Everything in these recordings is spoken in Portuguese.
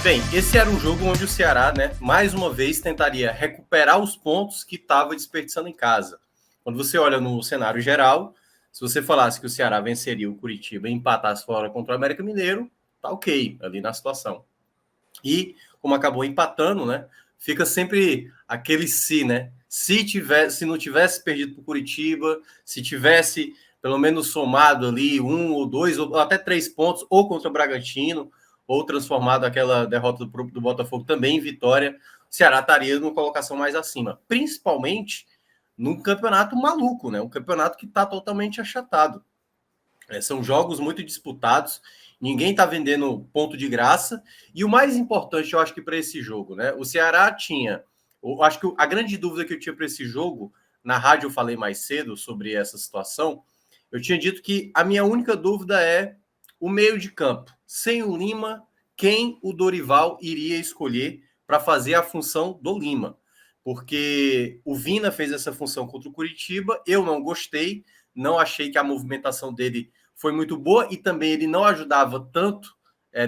Bem, esse era um jogo onde o Ceará, né, mais uma vez tentaria recuperar os pontos que estava desperdiçando em casa. Quando você olha no cenário geral, se você falasse que o Ceará venceria o Curitiba e empatasse fora contra o América Mineiro, tá ok ali na situação. E como acabou empatando, né, fica sempre aquele se, né? Se não tivesse perdido para o Curitiba, se tivesse pelo menos somado ali 1 ou 2 ou até 3 pontos, ou contra o Bragantino, ou transformado aquela derrota do Botafogo também em vitória, o Ceará estaria numa colocação mais acima. Principalmente num campeonato maluco, né? Um campeonato que está totalmente achatado. São jogos muito disputados, ninguém está vendendo ponto de graça. E o mais importante, eu acho que para esse jogo, né? O Ceará tinha. Eu acho que a grande dúvida que eu tinha para esse jogo, na rádio eu falei mais cedo sobre essa situação. Eu tinha dito que a minha única dúvida é o meio de campo. Sem o Lima, quem o Dorival iria escolher para fazer a função do Lima? Porque o Vina fez essa função contra o Curitiba, eu não gostei, não achei que a movimentação dele foi muito boa e também ele não ajudava tanto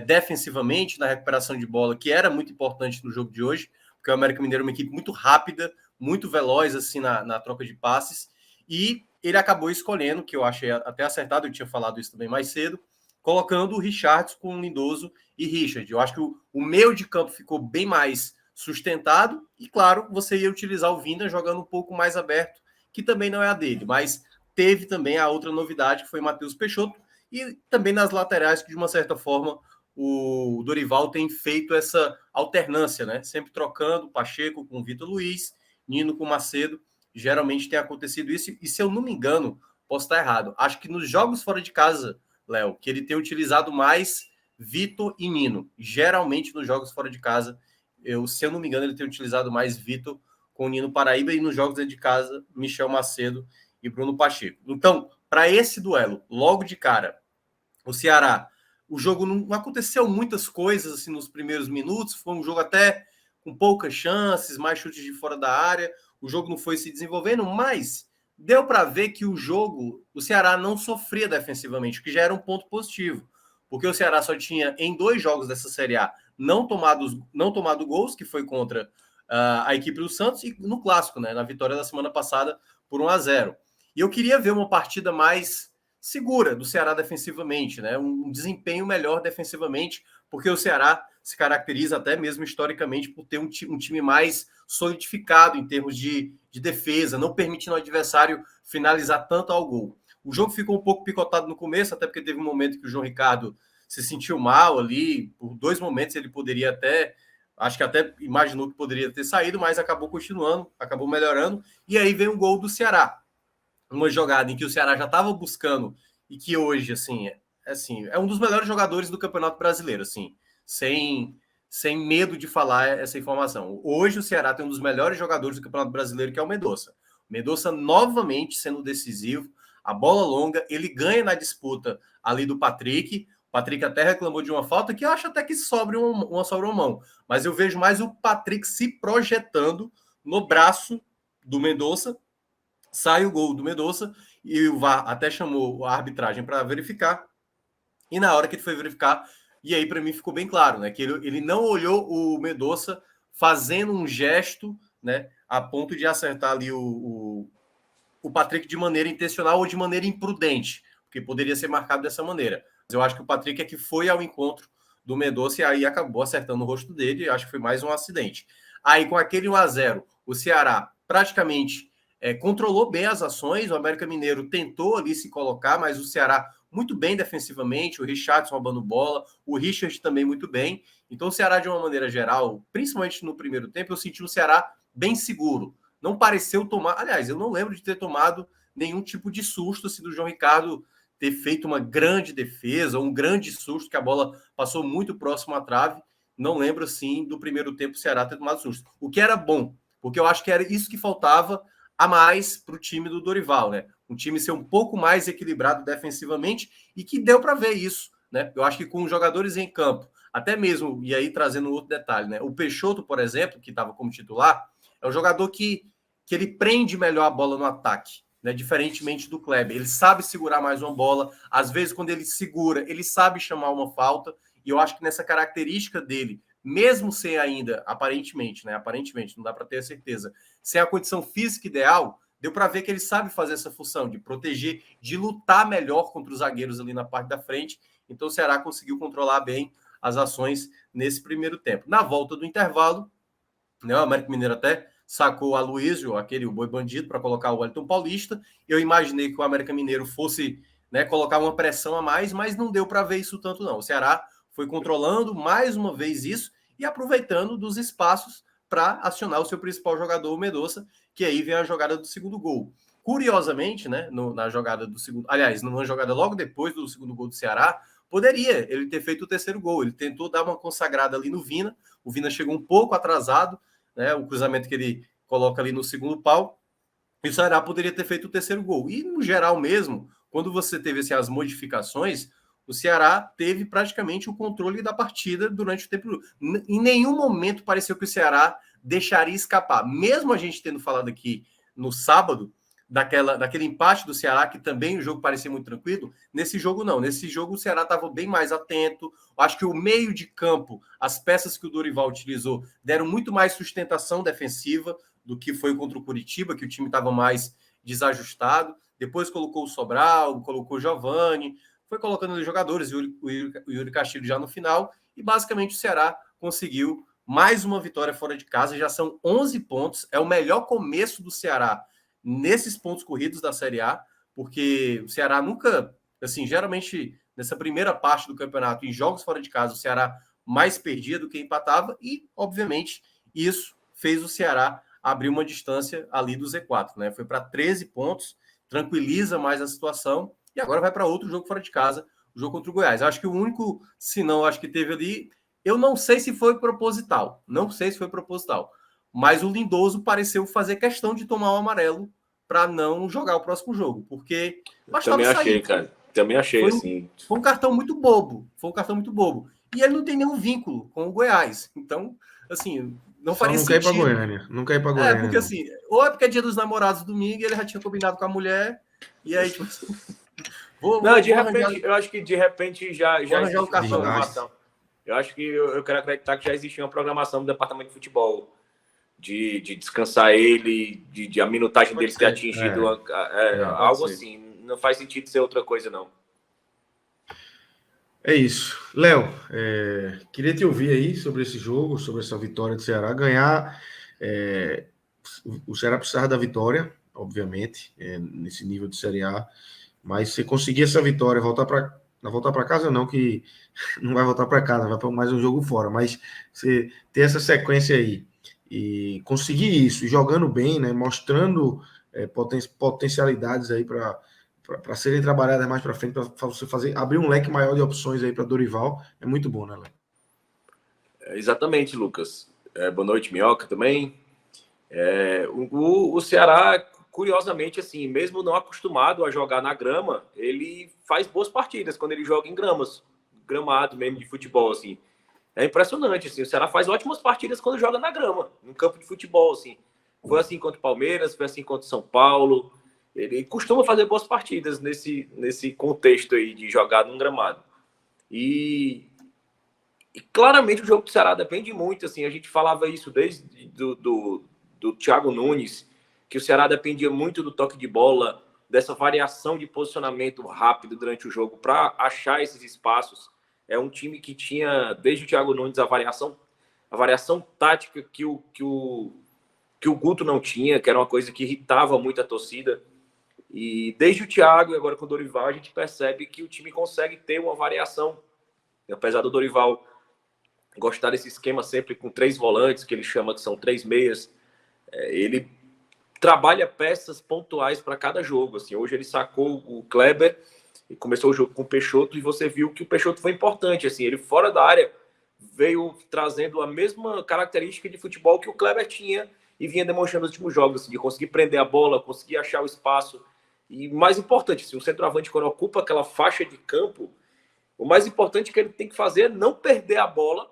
defensivamente na recuperação de bola, que era muito importante no jogo de hoje, porque o América Mineiro é uma equipe muito rápida, muito veloz assim na troca de passes, e ele acabou escolhendo, que eu achei até acertado, eu tinha falado isso também mais cedo, colocando o Richardson com o Lindoso e Richard. Eu acho que o meio de campo ficou bem mais sustentado e, claro, você ia utilizar o Vina jogando um pouco mais aberto, que também não é a dele, mas teve também a outra novidade, que foi Matheus Peixoto, e também nas laterais, que de uma certa forma o Dorival tem feito essa alternância, né? Sempre trocando Pacheco com o Vitor Luiz, Nino com Macedo. Geralmente tem acontecido isso, e se eu não me engano, posso estar errado, acho que nos jogos fora de casa, Léo, que ele tem utilizado mais Vitor e Nino. Geralmente nos jogos fora de casa, se eu não me engano, ele tem utilizado mais Vitor com o Nino Paraíba, e nos jogos dentro de casa, Michel Macedo e Bruno Pacheco. Então, para esse duelo, logo de cara, o Ceará, o jogo não aconteceu muitas coisas assim nos primeiros minutos, foi um jogo até com poucas chances, mais chutes de fora da área, o jogo não foi se desenvolvendo, mas deu para ver que o Ceará não sofria defensivamente, o que já era um ponto positivo, porque o Ceará só tinha em 2 jogos dessa Série A não tomado gols, que foi contra a equipe do Santos, e no clássico, né, na vitória da semana passada por 1-0. E eu queria ver uma partida mais segura do Ceará defensivamente, né? Um desempenho melhor defensivamente, porque o Ceará se caracteriza até mesmo historicamente por ter um time mais solidificado em termos de defesa, não permitindo ao adversário finalizar tanto ao gol. O jogo ficou um pouco picotado no começo, até porque teve um momento que o João Ricardo se sentiu mal ali, por 2 momentos ele poderia até, acho que até imaginou que poderia ter saído, mas acabou continuando, acabou melhorando, e aí vem um gol do Ceará. Uma jogada em que o Ceará já estava buscando e que hoje, assim, é um dos melhores jogadores do Campeonato Brasileiro, assim, sem medo de falar essa informação. Hoje o Ceará tem um dos melhores jogadores do Campeonato Brasileiro, que é o Mendonça. Mendonça novamente sendo decisivo, a bola longa, ele ganha na disputa ali do Patrick. O Patrick até reclamou de uma falta que eu acho até que sobra uma mão, mas eu vejo mais o Patrick se projetando no braço do Mendonça. Sai o gol do Mendonça e o VAR até chamou a arbitragem para verificar. E na hora que ele foi verificar, e aí para mim ficou bem claro, né, que ele não olhou o Mendonça fazendo um gesto, né, a ponto de acertar ali o Patrick de maneira intencional ou de maneira imprudente, porque poderia ser marcado dessa maneira. Mas eu acho que o Patrick é que foi ao encontro do Mendonça e aí acabou acertando o rosto dele, e acho que foi mais um acidente. Aí com aquele 1-0, o Ceará praticamente controlou bem as ações, o América Mineiro tentou ali se colocar, mas o Ceará muito bem defensivamente, o Richardson roubando bola, o Richard também muito bem. Então o Ceará, de uma maneira geral, principalmente no primeiro tempo, eu senti o Ceará bem seguro. Não pareceu tomar, aliás, eu não lembro de ter tomado nenhum tipo de susto assim, do João Ricardo ter feito uma grande defesa, um grande susto, que a bola passou muito próximo à trave. Não lembro, assim, do primeiro tempo o Ceará ter tomado susto. O que era bom, porque eu acho que era isso que faltava a mais para o time do Dorival, né? Um time ser um pouco mais equilibrado defensivamente e que deu para ver isso, né? Eu acho que com os jogadores em campo, até mesmo, e aí trazendo outro detalhe, né? O Peixoto, por exemplo, que estava como titular, é um jogador que ele prende melhor a bola no ataque, né? Diferentemente do Kleber. Ele sabe segurar mais uma bola, às vezes quando ele segura, ele sabe chamar uma falta, e eu acho que nessa característica dele, mesmo sem ainda, aparentemente, né? Aparentemente, não dá para ter a certeza, sem a condição física ideal, deu para ver que ele sabe fazer essa função de proteger, de lutar melhor contra os zagueiros ali na parte da frente. Então o Ceará conseguiu controlar bem as ações nesse primeiro tempo. Na volta do intervalo, né, o América Mineiro até sacou a Luísio, aquele o boi bandido, para colocar o Wellington Paulista. Eu imaginei que o América Mineiro fosse, né, colocar uma pressão a mais, mas não deu para ver isso tanto não. O Ceará foi controlando mais uma vez isso e aproveitando dos espaços para acionar o seu principal jogador, o Medoça, que aí vem a jogada do segundo gol. Curiosamente, né, na jogada do segundo, aliás, numa jogada logo depois do segundo gol do Ceará, poderia ele ter feito o terceiro gol. Ele tentou dar uma consagrada ali no Vina, o Vina chegou um pouco atrasado, né, o cruzamento que ele coloca ali no segundo pau, e o Ceará poderia ter feito o terceiro gol. E no geral mesmo, quando você teve assim, as modificações, o Ceará teve praticamente o controle da partida durante o tempo. Em nenhum momento pareceu que o Ceará deixaria escapar. Mesmo a gente tendo falado aqui no sábado, daquele empate do Ceará, que também o jogo parecia muito tranquilo, nesse jogo não. Nesse jogo o Ceará estava bem mais atento. Acho que o meio de campo, as peças que o Dorival utilizou, deram muito mais sustentação defensiva do que foi contra o Curitiba, que o time estava mais desajustado. Depois colocou o Sobral, colocou o Giovani, foi colocando os jogadores, o Yuri Castilho já no final, e basicamente o Ceará conseguiu mais uma vitória fora de casa, já são 11 pontos, é o melhor começo do Ceará nesses pontos corridos da Série A, porque o Ceará nunca, assim, geralmente nessa primeira parte do campeonato, em jogos fora de casa, o Ceará mais perdia do que empatava, e obviamente isso fez o Ceará abrir uma distância ali do Z4, né? Foi para 13 pontos, tranquiliza mais a situação, e agora vai para outro jogo fora de casa, o jogo contra o Goiás. Acho que o único, se não, acho que teve ali, eu não sei se foi proposital, não sei se foi proposital, mas o Lindoso pareceu fazer questão de tomar o amarelo para não jogar o próximo jogo, porque bastava sair. Cara. Também achei, assim. Foi um cartão muito bobo, foi um cartão muito bobo. E ele não tem nenhum vínculo com o Goiás. Então, assim, não faria sentido. Não quer ir para Goiânia. Não quer ir para Goiânia. Porque assim, ou é porque é dia dos namorados domingo e ele já tinha combinado com a mulher, e aí, tipo assim, repente, eu acho que de repente já existe uma programação. Eu acho que eu quero acreditar que já existia uma programação do departamento de futebol de descansar ele, de a minutagem dele ter atingido algo assim. Não faz sentido ser outra coisa, não. É isso. Léo, queria te ouvir aí sobre esse jogo, sobre essa vitória do Ceará. Ganhar, o Ceará precisava da vitória, obviamente, nesse nível de Série A, mas se conseguir essa vitória, voltar para casa não, que não vai voltar para casa, vai para mais um jogo fora, mas você ter essa sequência aí e conseguir isso, jogando bem, né, mostrando potencialidades aí para serem trabalhadas mais para frente, para você abrir um leque maior de opções aí para Dorival, é muito bom, né, Léo? Exatamente, Lucas. Boa noite, Minhoca, também. O Ceará, curiosamente, assim, mesmo não acostumado a jogar na grama, ele faz boas partidas quando ele joga em gramado mesmo de futebol, assim. É impressionante, assim, o Ceará faz ótimas partidas quando joga na grama, no campo de futebol, assim. Foi assim contra o Palmeiras, foi assim contra o São Paulo. Ele costuma fazer boas partidas nesse contexto aí de jogar num gramado. E claramente o jogo do Ceará depende muito, assim, a gente falava isso desde do Thiago Nunes, que o Ceará dependia muito do toque de bola, dessa variação de posicionamento rápido durante o jogo para achar esses espaços. É um time que tinha, desde o Thiago Nunes, a variação tática que o Guto não tinha, que era uma coisa que irritava muito a torcida. E desde o Thiago e agora com o Dorival, a gente percebe que o time consegue ter uma variação. E apesar do Dorival gostar desse esquema sempre com 3 volantes, que ele chama que são 3 meias, ele trabalha peças pontuais para cada jogo. Assim, hoje ele sacou o Kleber e começou o jogo com o Peixoto, e você viu que o Peixoto foi importante. Assim, ele fora da área veio trazendo a mesma característica de futebol que o Kleber tinha e vinha demonstrando nos últimos jogos, assim, de conseguir prender a bola, conseguir achar o espaço. E mais importante, assim, o centroavante, quando ocupa aquela faixa de campo, o mais importante que ele tem que fazer é não perder a bola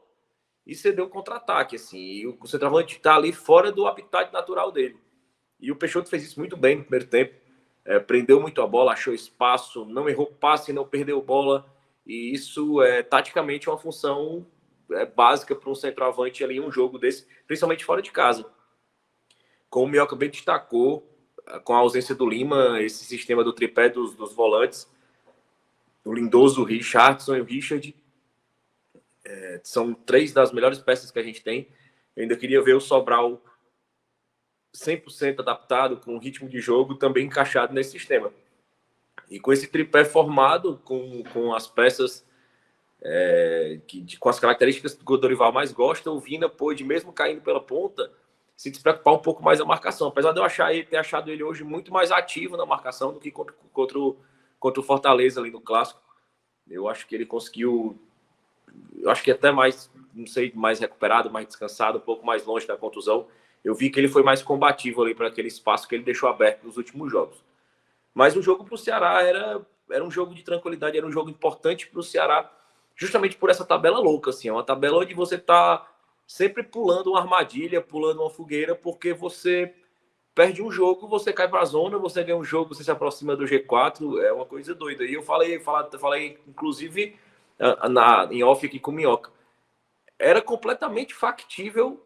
e ceder o contra-ataque. Assim, e o centroavante está ali fora do habitat natural dele. E o Peixoto fez isso muito bem no primeiro tempo. Prendeu muito a bola, achou espaço, não errou passe, não perdeu bola. E isso, taticamente, é uma função básica para um centroavante ali em um jogo desse, principalmente fora de casa. Como o Minhoca bem destacou, com a ausência do Lima, esse sistema do tripé dos volantes, o Lindoso, o Richardson e o Richard, são 3 das melhores peças que a gente tem. Eu ainda queria ver o Sobral 100% adaptado, com o ritmo de jogo também encaixado nesse sistema. E com esse tripé formado, com as peças com as características que o Dorival mais gosta, o Vina pôde, mesmo caindo pela ponta, se despreocupar um pouco mais da marcação. Apesar de eu ter achado ele hoje muito mais ativo na marcação do que contra o Fortaleza ali no Clássico. Eu acho que ele conseguiu, eu acho que até mais, não sei, mais recuperado, mais descansado, um pouco mais longe da contusão. Eu vi que ele foi mais combativo ali para aquele espaço que ele deixou aberto nos últimos jogos. Mas o jogo para o Ceará era um jogo de tranquilidade, era um jogo importante para o Ceará, justamente por essa tabela louca, assim, é uma tabela onde você está sempre pulando uma armadilha, pulando uma fogueira, porque você perde um jogo, você cai para a zona, você ganha um jogo, você se aproxima do G4, é uma coisa doida. E eu falei inclusive, em off aqui com o Minhoca, era completamente factível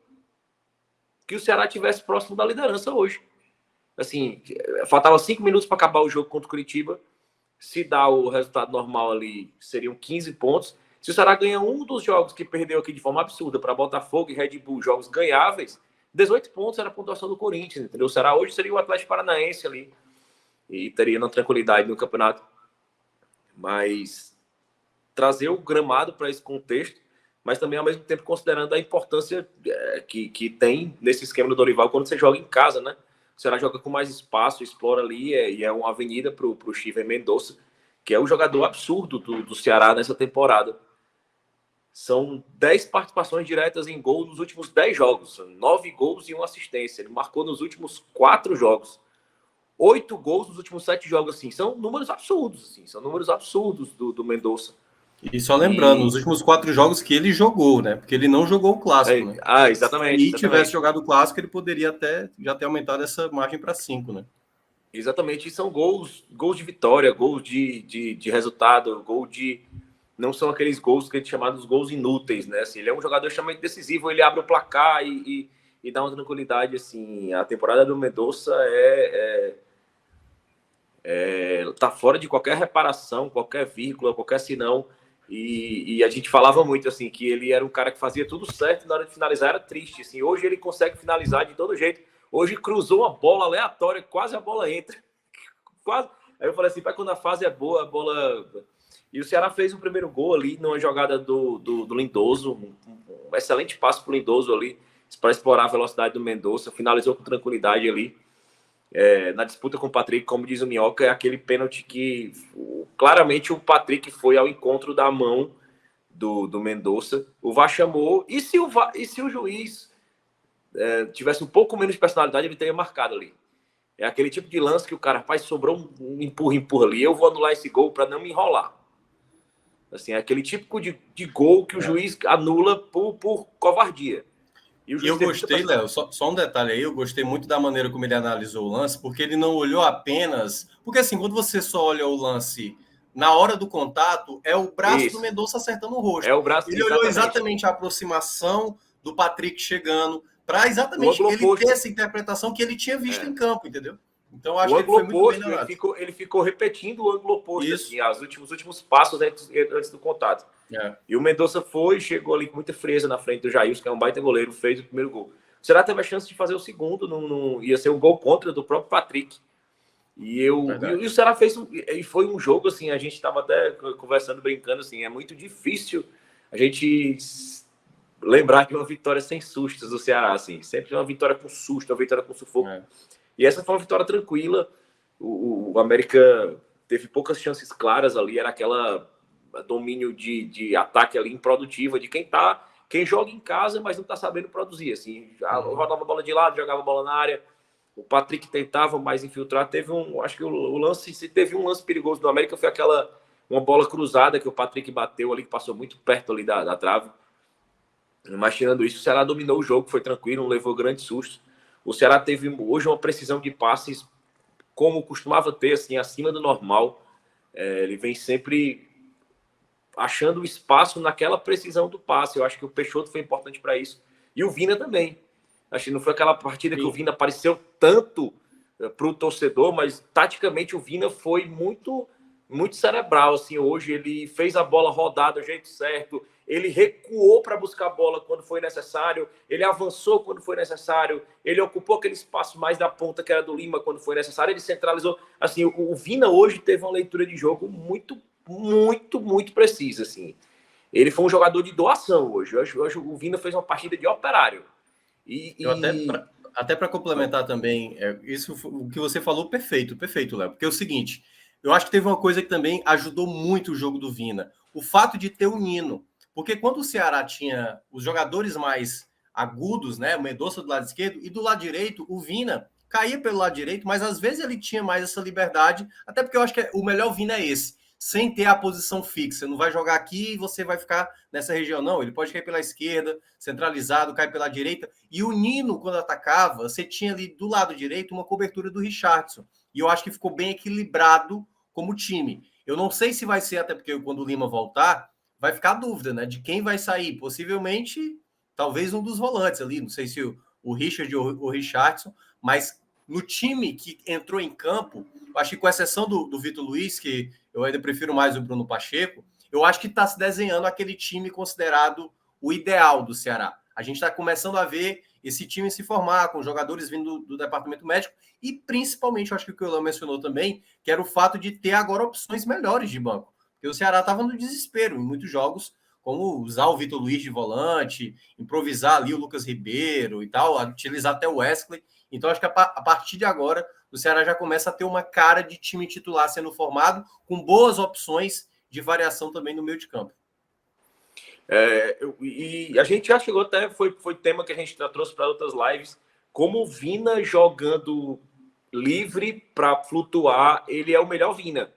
que o Ceará tivesse próximo da liderança hoje. Assim, faltava 5 minutos para acabar o jogo contra o Curitiba. Se dá o resultado normal ali, seriam 15 pontos. Se o Ceará ganha um dos jogos que perdeu aqui de forma absurda para Botafogo e Red Bull, jogos ganháveis, 18 pontos era a pontuação do Corinthians, entendeu? O Ceará hoje seria o Atlético Paranaense ali e teria na tranquilidade no campeonato. Mas trazer o gramado para esse contexto, mas também ao mesmo tempo considerando a importância que tem nesse esquema do Dorival quando você joga em casa, né? O Ceará joga com mais espaço, explora ali, e é uma avenida para o Steven Mendonça, que é o jogador absurdo do Ceará nessa temporada. São 10 participações diretas em gol nos últimos 10 jogos. 9 gols e 1 assistência. Ele marcou nos últimos 4 jogos. 8 gols nos últimos 7 jogos. Assim. São números absurdos. Assim. São números absurdos do Mendonça. E só lembrando, os últimos 4 jogos que ele jogou, né? Porque ele não jogou o Clássico, né? Exatamente. Se ele tivesse jogado o Clássico, ele poderia até já ter aumentado essa margem para 5, né? Exatamente. E são gols de vitória, gols de resultado, gol de... Não são aqueles gols que a gente chama de gols inúteis, né? Assim, ele é um jogador extremamente decisivo, ele abre o placar e dá uma tranquilidade, assim. A temporada do Mendonça tá fora de qualquer reparação, qualquer vírgula, qualquer sinão. E a gente falava muito, assim, que ele era um cara que fazia tudo certo e na hora de finalizar era triste, assim. Hoje ele consegue finalizar de todo jeito. Hoje cruzou uma bola aleatória, quase a bola entra. Quase. Aí eu falei assim, quando a fase é boa, a bola... E o Ceará fez o primeiro gol ali numa jogada do Lindoso, um excelente passo para o Lindoso ali, para explorar a velocidade do Mendonça, finalizou com tranquilidade ali. Na disputa com o Patrick, como diz o Minhoca, é aquele pênalti que claramente o Patrick foi ao encontro da mão do Mendonça. O VAR chamou, e se o juiz tivesse um pouco menos de personalidade, ele teria marcado ali. É aquele tipo de lance que o cara faz, sobrou um empurra ali, eu vou anular esse gol para não me enrolar. Assim, é aquele típico de gol que o juiz anula por covardia. E eu gostei, Léo, só um detalhe aí, eu gostei muito da maneira como ele analisou o lance, porque ele não olhou apenas... Porque assim, quando você só olha o lance na hora do contato, é o braço do Mendonça acertando o rosto. É o braço, ele olhou exatamente a aproximação do Patrick chegando, para exatamente ele ter essa interpretação que ele tinha visto em campo, entendeu? Então, acho que ele foi muito bem narrado. Ele ficou repetindo o ângulo oposto, assim, os últimos passos antes do contato. E o Mendonça chegou ali com muita frieza na frente do Jailson, que é um baita goleiro, fez o primeiro gol. O Ceará teve a chance de fazer o segundo, ia ser um gol contra do próprio Patrick. E o Ceará fez, e foi um jogo, assim, a gente estava até conversando, brincando, assim, é muito difícil a gente lembrar de uma vitória sem sustos do Ceará, assim, sempre uma vitória com susto, uma vitória com sufoco. E essa foi uma vitória tranquila. O América teve poucas chances claras ali, era aquela domínio de ataque ali improdutivo de quem joga em casa, mas não está sabendo produzir. Assim, rodava a bola de lado, jogava a bola na área. O Patrick tentava mais infiltrar. Acho que o lance, se teve um lance perigoso do América, foi uma bola cruzada que o Patrick bateu ali, que passou muito perto ali da trave. Mas tirando isso, o Ceará dominou o jogo, foi tranquilo, não levou grandes sustos. O Ceará teve hoje uma precisão de passes como costumava ter, assim, acima do normal. Ele vem sempre achando espaço naquela precisão do passe. Eu acho que o Peixoto foi importante para isso. E o Vina também. Acho que não foi aquela partida que o Vina apareceu tanto para o torcedor, mas taticamente o Vina foi muito cerebral. Assim, hoje ele fez a bola rodar do jeito certo, ele recuou para buscar a bola quando foi necessário, ele avançou quando foi necessário, ele ocupou aquele espaço mais da ponta que era do Lima quando foi necessário, ele centralizou. Assim, o Vina hoje teve uma leitura de jogo muito precisa. Assim. Ele foi um jogador de doação hoje. Hoje o Vina fez uma partida de operário. Até para complementar também, isso o que você falou, perfeito, Léo. Porque é o seguinte, eu acho que teve uma coisa que também ajudou muito o jogo do Vina, o fato de ter o Nino. Porque quando o Ceará tinha os jogadores mais agudos, né, o Mendonça do lado esquerdo e do lado direito, o Vina caía pelo lado direito, mas às vezes ele tinha mais essa liberdade, até porque eu acho que o melhor Vina é esse, sem ter a posição fixa. Não vai jogar aqui e você vai ficar nessa região. Não, ele pode cair pela esquerda, centralizado, cai pela direita. E o Nino, quando atacava, você tinha ali do lado direito uma cobertura do Richardson. E eu acho que ficou bem equilibrado como time. Eu não sei se vai ser, até porque quando o Lima voltar, vai ficar a dúvida, né? De quem vai sair. Possivelmente, talvez um dos volantes ali. Não sei se o Richard ou o Richardson, mas no time que entrou em campo, acho que com exceção do Vitor Luiz, que eu ainda prefiro mais o Bruno Pacheco, eu acho que está se desenhando aquele time considerado o ideal do Ceará. A gente está começando a ver esse time se formar, com jogadores vindo do departamento médico, e principalmente, eu acho que o que o Léo mencionou também, que era o fato de ter agora opções melhores de banco. Porque o Ceará estava no desespero em muitos jogos, como usar o Vitor Luiz de volante, improvisar ali o Lucas Ribeiro e tal, utilizar até o Wesley. Então, acho que a partir de agora, o Ceará já começa a ter uma cara de time titular sendo formado, com boas opções de variação também no meio de campo. E a gente já chegou até, foi tema que a gente já trouxe para outras lives, como o Vina jogando livre para flutuar, ele é o melhor Vina.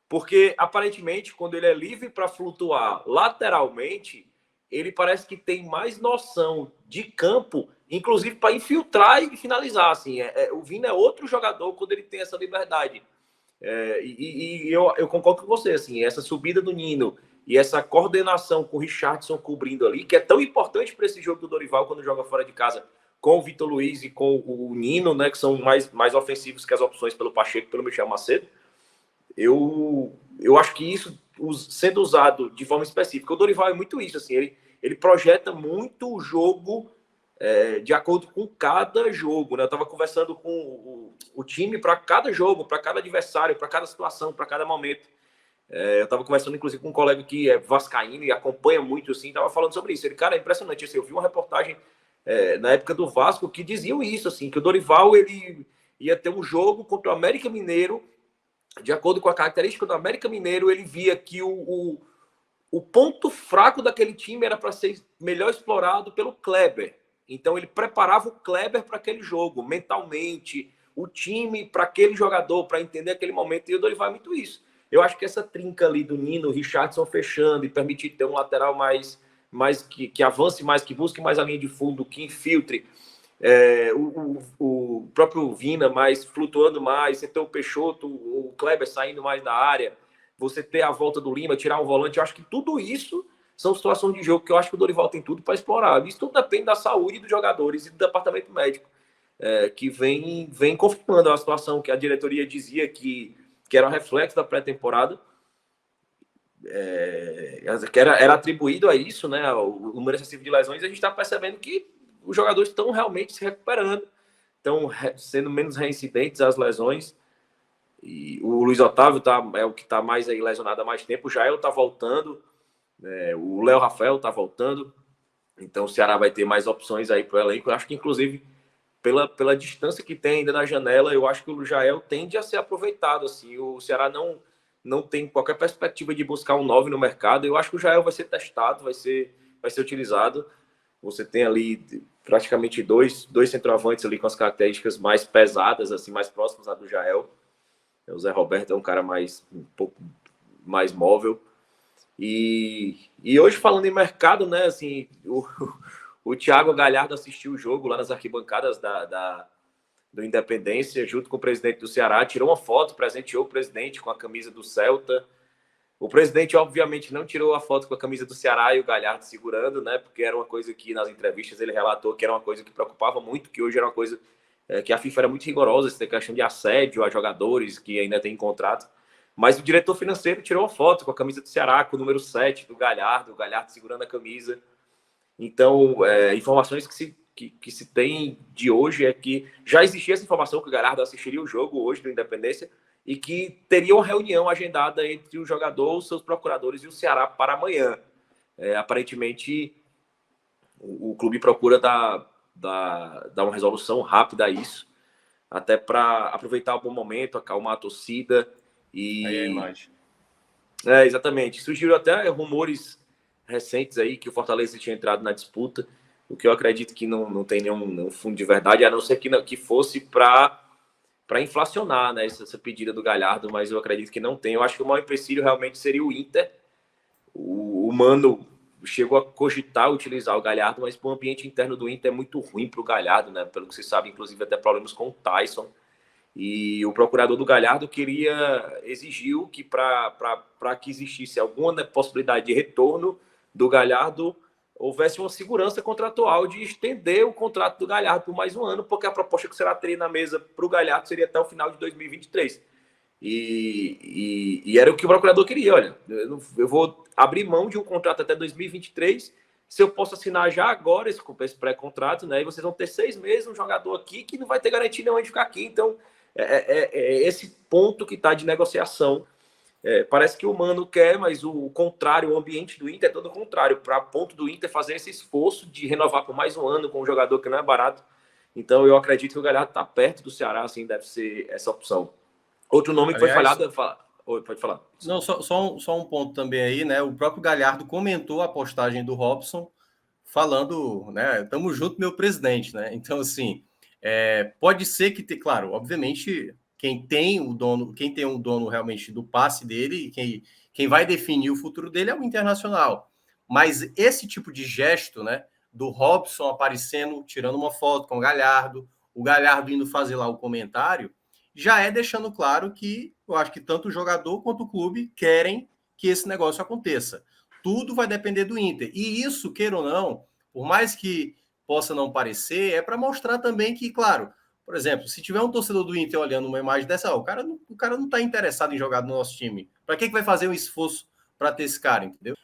Porque, aparentemente, quando ele é livre para flutuar lateralmente, ele parece que tem mais noção de campo, inclusive para infiltrar e finalizar. Assim. O Vina é outro jogador quando ele tem essa liberdade. Eu concordo com você. Assim, essa subida do Nino e essa coordenação com o Richardson cobrindo ali, que é tão importante para esse jogo do Dorival quando joga fora de casa, com o Vitor Luiz e com o Nino, né, que são mais ofensivos que as opções pelo Pacheco e pelo Michel Macedo. Eu acho que isso sendo usado de forma específica. O Dorival é muito isso, assim, ele projeta muito o jogo de acordo com cada jogo, né? Eu estava conversando com o time para cada jogo, para cada adversário, para cada situação, para cada momento. Eu estava conversando, inclusive, com um colega que é vascaíno e acompanha muito, assim, estava falando sobre isso. Ele, cara, é impressionante. Assim, eu vi uma reportagem na época do Vasco que diziam isso, assim, que o Dorival ele ia ter um jogo contra o América Mineiro. De acordo com a característica do América Mineiro, ele via que o ponto fraco daquele time era para ser melhor explorado pelo Kleber. Então, ele preparava o Kleber para aquele jogo, mentalmente, o time para aquele jogador, para entender aquele momento. E o Dorival é muito isso. Eu acho que essa trinca ali do Nino, Richardson fechando e permitir ter um lateral mais que avance mais, que busque mais a linha de fundo, que infiltre. O próprio Vina mais flutuando mais, você ter o Peixoto, o Kleber saindo mais da área, você ter a volta do Lima, tirar um volante, eu acho que tudo isso são situações de jogo que eu acho que o Dorival tem tudo para explorar. Isso tudo depende da saúde dos jogadores e do departamento médico, que vem confirmando a situação que a diretoria dizia que era um reflexo da pré-temporada, que era atribuído a isso, né, o número excessivo de lesões, e a gente está percebendo que os jogadores estão realmente se recuperando, estão sendo menos reincidentes às lesões. E o Luiz Otávio é o que está mais aí lesionado há mais tempo. O Jael está voltando, o Léo Rafael está voltando. Então o Ceará vai ter mais opções aí para o elenco. Eu acho que, inclusive, pela distância que tem ainda na janela, eu acho que o Jael tende a ser aproveitado. Assim. O Ceará não tem qualquer perspectiva de buscar um 9 no mercado. Eu acho que o Jael vai ser testado, vai ser utilizado. Você tem ali praticamente dois centroavantes ali com as características mais pesadas, assim, mais próximas à do Jael. O Zé Roberto é um cara um pouco mais móvel. E hoje, falando em mercado, né, assim, o Thiago Galhardo assistiu o jogo lá nas arquibancadas do Independência, junto com o presidente do Ceará, tirou uma foto, presenteou o presidente com a camisa do Celta. O presidente, obviamente, não tirou a foto com a camisa do Ceará e o Galhardo segurando, né? Porque era uma coisa que nas entrevistas ele relatou que era uma coisa que preocupava muito, que hoje era uma coisa que a FIFA era muito rigorosa, essa questão de assédio a jogadores que ainda têm contrato. Mas o diretor financeiro tirou a foto com a camisa do Ceará, com o número 7 do Galhardo, o Galhardo segurando a camisa. Então, informações que se tem de hoje é que já existia essa informação que o Galhardo assistiria o jogo hoje do Independência e que teria uma reunião agendada entre o jogador, os seus procuradores e o Ceará para amanhã. Aparentemente, o clube procura dar uma resolução rápida a isso, até para aproveitar o bom momento, acalmar a torcida. E... Aí é a imagem. Exatamente. Surgiram até rumores recentes aí que o Fortaleza tinha entrado na disputa, o que eu acredito que não tem nenhum fundo de verdade, a não ser que fosse para inflacionar, né, essa pedida do Galhardo, mas eu acredito que não tem. Eu acho que o maior empecilho realmente seria o Inter. O Mano chegou a cogitar utilizar o Galhardo, mas o ambiente interno do Inter é muito ruim para o Galhardo, né? Pelo que você sabe, inclusive até problemas com o Tyson. E o procurador do Galhardo exigiu que para que existisse alguma possibilidade de retorno do Galhardo, houvesse uma segurança contratual de estender o contrato do Galhardo por mais um ano, porque a proposta que será teria na mesa para o Galhardo seria até o final de 2023. E era o que o procurador queria. Olha, eu vou abrir mão de um contrato até 2023, se eu posso assinar já agora esse pré-contrato, né? E vocês vão ter 6 meses um jogador aqui que não vai ter garantia nenhuma de ficar aqui. Então, é esse ponto que está de negociação. Parece que o Mano quer, mas o contrário, o ambiente do Inter é todo o contrário, para ponto do Inter fazer esse esforço de renovar por mais um ano com um jogador que não é barato. Então, eu acredito que o Galhardo está perto do Ceará, assim, deve ser essa opção. Outro nome que foi falhado... Oi, pode falar. Não, só um ponto também aí, né? O próprio Galhardo comentou a postagem do Robson falando, né? Tamo junto, meu presidente, né? Então, assim, pode ser que, claro, obviamente, quem tem um dono realmente do passe dele, quem vai definir o futuro dele é o Internacional. Mas esse tipo de gesto, né? Do Robson aparecendo, tirando uma foto com o Galhardo indo fazer lá o comentário, já deixando claro que eu acho que tanto o jogador quanto o clube querem que esse negócio aconteça. Tudo vai depender do Inter. E isso, queira ou não, por mais que possa não parecer, é para mostrar também que, claro, por exemplo, se tiver um torcedor do Inter olhando uma imagem dessa, o cara não está interessado em jogar no nosso time. Para que vai fazer um esforço para ter esse cara, entendeu?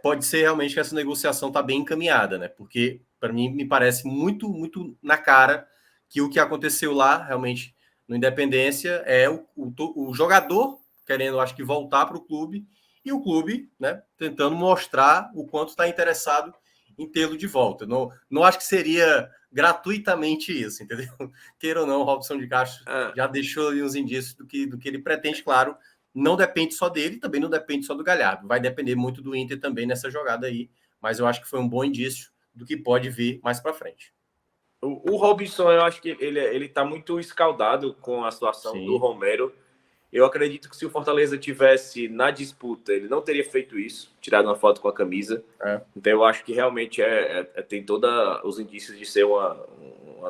Pode ser realmente que essa negociação está bem encaminhada, né? Porque, para mim, me parece muito, muito na cara que o que aconteceu lá, realmente, no Independência, é o jogador querendo, acho que, voltar para o clube e o clube, né, tentando mostrar o quanto está interessado em tê-lo de volta. Não acho que seria gratuitamente isso, entendeu? Queira ou não, o Robson de Castro já deixou ali uns indícios do que ele pretende, claro. Não depende só dele, também não depende só do Galhardo. Vai depender muito do Inter também nessa jogada aí, mas eu acho que foi um bom indício do que pode vir mais para frente. O Robinson, eu acho que ele está muito escaldado com a situação Sim. do Romero. Eu acredito que se o Fortaleza tivesse na disputa, ele não teria feito isso, tirado uma foto com a camisa. Então eu acho que realmente tem todos os indícios de ser uma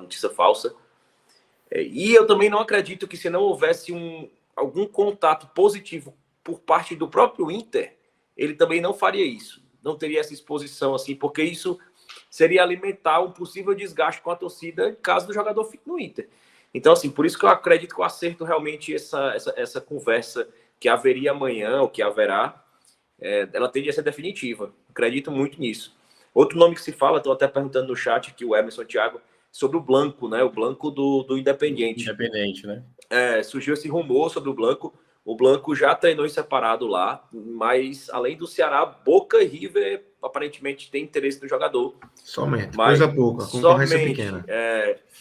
notícia falsa. E eu também não acredito que se não houvesse algum contato positivo por parte do próprio Inter, ele também não faria isso. Não teria essa exposição assim, porque isso seria alimentar um possível desgaste com a torcida caso do jogador fique no Inter. Então, assim, por isso que eu acredito que eu acerto realmente essa conversa que haveria amanhã, ou que haverá, ela tende a ser definitiva. Acredito muito nisso. Outro nome que se fala, estou até perguntando no chat aqui, o Emerson Thiago, sobre o Blanco, né? O Blanco do Independiente. Independente, né? Surgiu esse rumor sobre o Blanco. O Blanco já treinou em separado lá, mas além do Ceará, Boca e River aparentemente tem interesse no jogador. Somente, coisa pouca, concorrência pequena.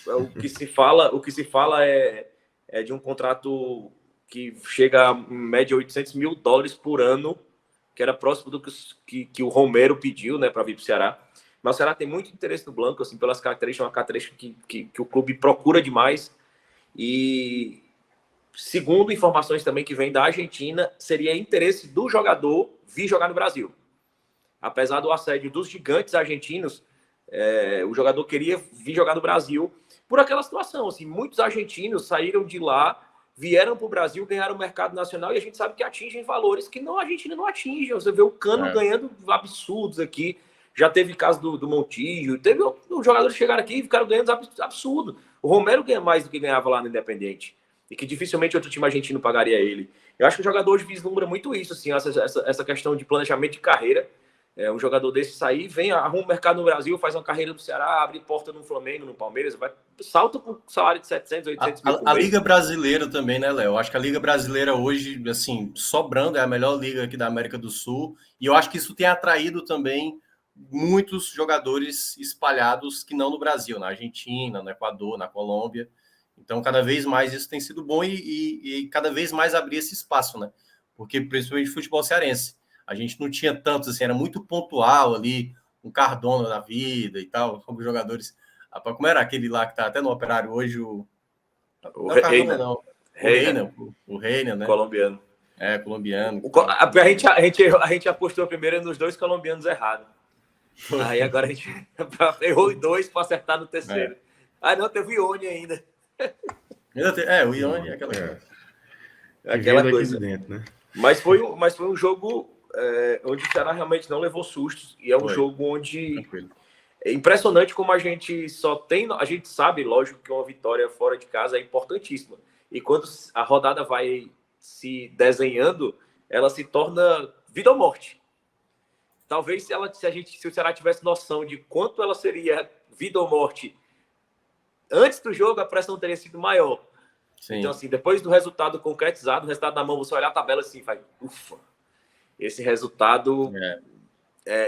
O que se fala é de um contrato que chega a em média $800 mil por ano, que era próximo do que o Romero pediu, né, para vir para o Ceará. Mas o Ceará tem muito interesse no Blanco, assim, pelas características, uma característica que o clube procura demais. E segundo informações também que vêm da Argentina, seria interesse do jogador vir jogar no Brasil. Apesar do assédio dos gigantes argentinos, o jogador queria vir jogar no Brasil por aquela situação. Assim, muitos argentinos saíram de lá, vieram para o Brasil, ganharam o mercado nacional e a gente sabe que atingem valores que a gente ainda não atinge. Você vê o Cano ganhando absurdos aqui. Já teve caso do Montijo, teve os jogadores que chegaram aqui e ficaram ganhando absurdo. O Romero ganha mais do que ganhava lá no Independiente. E que dificilmente outro time argentino pagaria ele. Eu acho que o jogador hoje vislumbra muito isso, assim, essa questão de planejamento de carreira. Um jogador desse sair, vem, arruma um mercado no Brasil, faz uma carreira no Ceará, abre porta no Flamengo, no Palmeiras, salta com um salário de 700, 800 mil. A Liga Brasileira também, né, Léo? Acho que a Liga Brasileira hoje, assim, sobrando, é a melhor liga aqui da América do Sul. E eu acho que isso tem atraído também muitos jogadores espalhados que não no Brasil, na Argentina, no Equador, na Colômbia. Então, cada vez mais isso tem sido bom e cada vez mais abrir esse espaço, né? Porque, principalmente, futebol cearense. A gente não tinha tantos, assim, era muito pontual ali, um Cardona da vida e tal, como jogadores. Como era aquele lá que tá até no Operário hoje, o Reina. Não. O Reina, né? Colombiano. Colombiano. A gente apostou primeiro nos 2 colombianos errados. Aí agora a gente errou 2 para acertar no terceiro. Não, teve o Ione ainda. O Ione, aquela coisa. Dentro, né? Mas foi um jogo onde o Ceará realmente não levou sustos. E é um jogo onde... Tranquilo. É impressionante como a gente a gente sabe, lógico, que uma vitória fora de casa é importantíssima. E quando a rodada vai se desenhando, ela se torna vida ou morte. Talvez se o Ceará tivesse noção de quanto ela seria vida ou morte antes do jogo, a pressão teria sido maior. Sim. Então, assim, depois do resultado concretizado, o resultado na mão, você olhar a tabela assim, vai, ufa, esse resultado...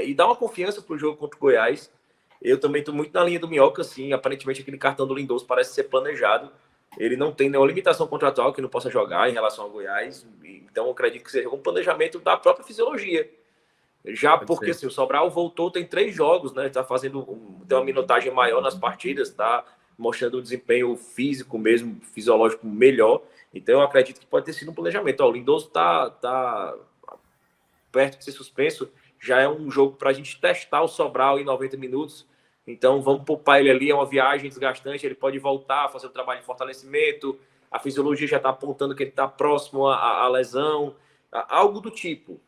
e dá uma confiança pro jogo contra o Goiás. Eu também estou muito na linha do Minhoca, assim, aparentemente aquele cartão do Lindoso parece ser planejado. Ele não tem nenhuma limitação contratual que não possa jogar em relação ao Goiás, então eu acredito que seja um planejamento da própria fisiologia. Já porque assim, o Sobral voltou, tem 3 jogos, né? Está fazendo tem uma minutagem maior nas partidas, está mostrando um desempenho físico mesmo, fisiológico melhor. Então eu acredito que pode ter sido um planejamento. O Lindoso está perto de ser suspenso, já é um jogo para a gente testar o Sobral em 90 minutos. Então vamos poupar ele ali, é uma viagem desgastante, ele pode voltar, fazer um trabalho de fortalecimento, a fisiologia já está apontando que ele está próximo à lesão, algo do tipo,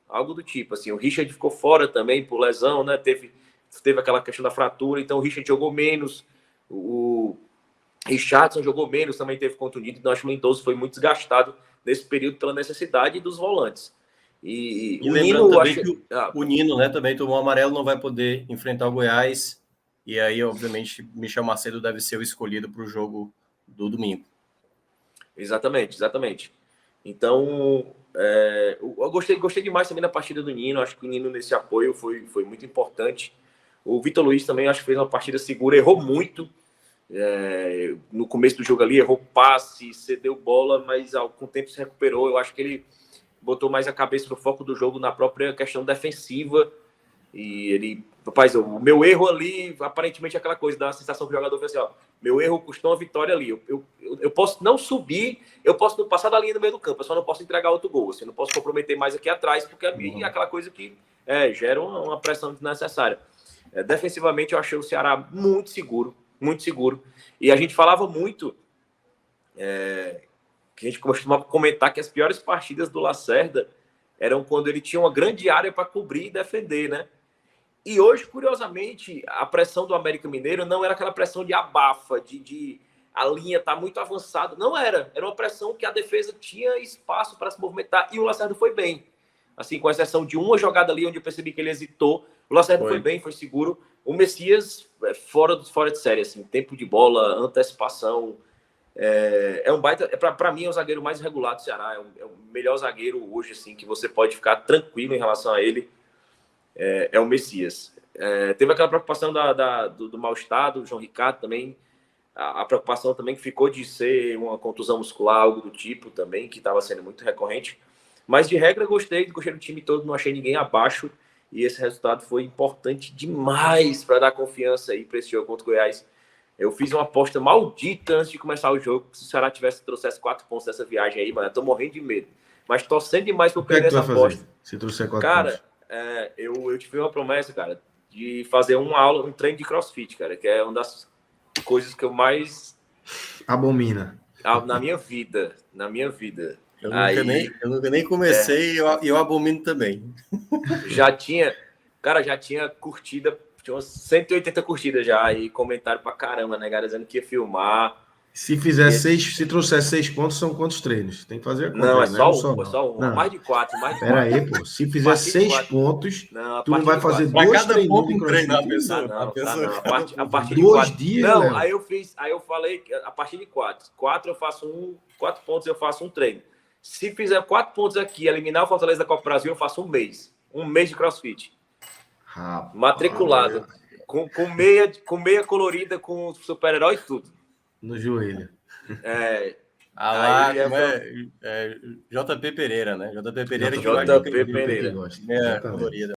assim, o Richard ficou fora também por lesão, né, teve aquela questão da fratura, então o Richard jogou menos, o Richardson jogou menos, também teve contundido, então acho que o Lindoso foi muito desgastado nesse período pela necessidade dos volantes. E o Nino, também que o Nino, né, também tomou amarelo, não vai poder enfrentar o Goiás. E aí, obviamente, Michel Macedo deve ser o escolhido para o jogo do domingo. Exatamente. Então, eu gostei demais também da partida do Nino. Acho que o Nino, nesse apoio, foi muito importante. O Vitor Luiz também, acho que fez uma partida segura. Errou muito no começo do jogo ali. Errou passe, cedeu bola, mas com o tempo se recuperou. Eu acho que ele botou mais a cabeça no foco do jogo na própria questão defensiva. E ele, rapaz, o meu erro ali, aparentemente aquela coisa, dá a sensação que o jogador fez assim, meu erro custou uma vitória ali. Eu posso não subir, eu posso passar da linha no meio do campo, eu só não posso entregar outro gol, assim, não posso comprometer mais aqui atrás, porque a mim é aquela coisa que gera uma pressão desnecessária. Defensivamente, eu achei o Ceará muito seguro. E a gente falava muito, que a gente costumava comentar que as piores partidas do Lacerda eram quando ele tinha uma grande área para cobrir e defender, né? E hoje, curiosamente, a pressão do América Mineiro não era aquela pressão de abafa, de a linha tá muito avançada. Não era. Era uma pressão que a defesa tinha espaço para se movimentar. E o Lacerda foi bem. Assim, com exceção de uma jogada ali onde eu percebi que ele hesitou. O Lacerda foi bem, foi seguro. O Messias, fora de série, assim. Tempo de bola, antecipação. Um baita... Para mim, é o zagueiro mais regular do Ceará. É o melhor zagueiro hoje, assim, que você pode ficar tranquilo em relação a ele. É o Messias. Teve aquela preocupação do mal-estar do João Ricardo também. A preocupação também que ficou de ser uma contusão muscular, algo do tipo também, que estava sendo muito recorrente. Mas, de regra, gostei do time todo, não achei ninguém abaixo. E esse resultado foi importante demais para dar confiança aí para esse jogo contra o Goiás. Eu fiz uma aposta maldita antes de começar o jogo. Se o Ceará trouxesse 4 pontos dessa viagem aí, mano, eu tô morrendo de medo. Mas torcendo demais para perder essa aposta. Se trouxer 4 pontos? Eu te fiz uma promessa, cara, de fazer um treino de crossfit, cara, que é uma das coisas que eu mais... Abomina. Na minha vida. Eu nunca nem comecei e eu abomino também. Já tinha curtida, tinha umas 180 curtidas já, e comentário pra caramba, né, galera, dizendo que ia filmar. Se fizer se trouxer 6 pontos, são quantos treinos? Tem que fazer a conta. Não, aí, é só não um, é só um. Não. Mais de 4. Pera aí, pô. Se fizer 6 pontos, não, tu não vai fazer Para 2 cada treininhos ponto de um treino, crossfit? a pessoa. A partir de 2 4. dias, Não, Léo. aí eu falei que a partir de 4. 4 eu faço 4 pontos eu faço um treino. Se fizer 4 pontos aqui, eliminar o Fortaleza da Copa Brasil, eu faço um mês. Um mês de crossfit. Rapaz, Matriculado. Com meia colorida, com super-herói e tudo. no joelho. Lá, como JP Pereira, né? JP Pereira que JP gosta de Pereira. meia colorida.